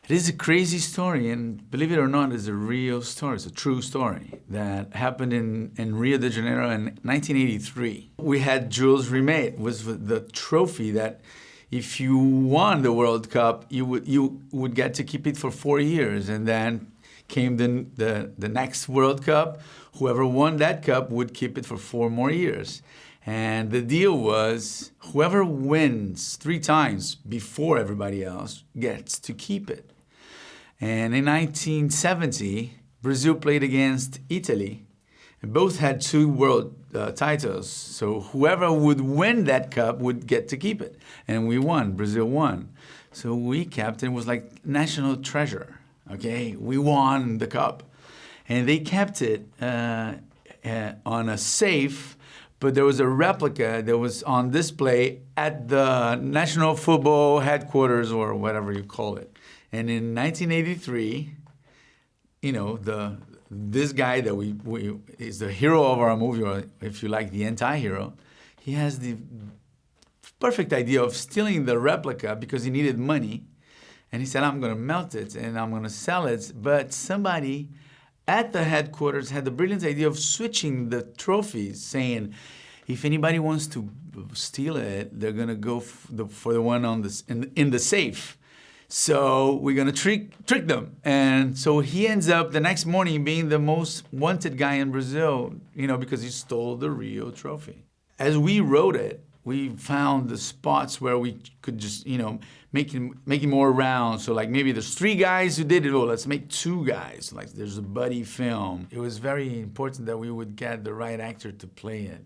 It is a crazy story, and believe it or not, it's a real story. It's a true story that happened in Rio de Janeiro in 1983. We had Jules remade, was the trophy that if you won the World Cup, you would get to keep it for 4 years, and then came the next World Cup. Whoever won that cup would keep it for 4 more years. And the deal was whoever wins 3 times before everybody else gets to keep it. And in 1970, Brazil played against Italy. And both had 2 world titles. So whoever would win that cup would get to keep it. And we won, Brazil won. So we kept it. It was like national treasure, okay? We won the cup. And they kept it on a safe, but there was a replica that was on display at the National Football Headquarters, or whatever you call it. And in 1983, you know, this guy that is the hero of our movie, or if you like, the anti-hero, he has the perfect idea of stealing the replica because he needed money. And he said, I'm going to melt it and I'm going to sell it. But somebody at the headquarters had the brilliant idea of switching the trophies, saying, if anybody wants to steal it, they're going to go for the one on in the safe. So we're going to trick them. And so he ends up the next morning being the most wanted guy in Brazil, you know, because he stole the Rio trophy. As we wrote it, we found the spots where we could just, you know, make it more round. So like maybe there's 3 guys who did it. Oh, let's make 2 guys. Like there's a buddy film. It was very important that we would get the right actor to play it.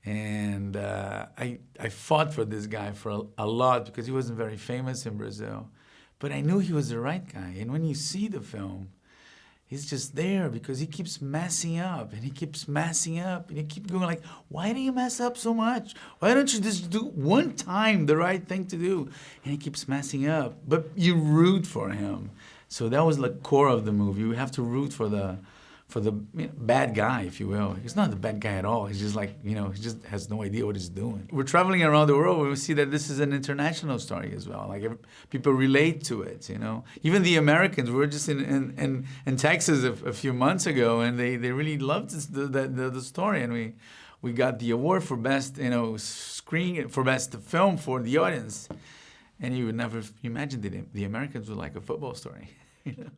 And I fought for this guy for a lot because he wasn't very famous in Brazil. But I knew he was the right guy. And when you see the film, he's just there because he keeps messing up and he keeps messing up and you keep going like, why do you mess up so much? Why don't you just do one time the right thing to do? And he keeps messing up, but you root for him. So that was the core of the movie. You have to root for the bad guy, if you will. He's not the bad guy at all. He's just like, you know, he just has no idea what he's doing. We're traveling around the world, we see that this is an international story as well. Like people relate to it, you know. Even the Americans, we were just in Texas a few months ago, and they really loved the story, and we got the award for best, you know, screen, for best film for the audience. And you would never imagine that the Americans would like a football story, you know.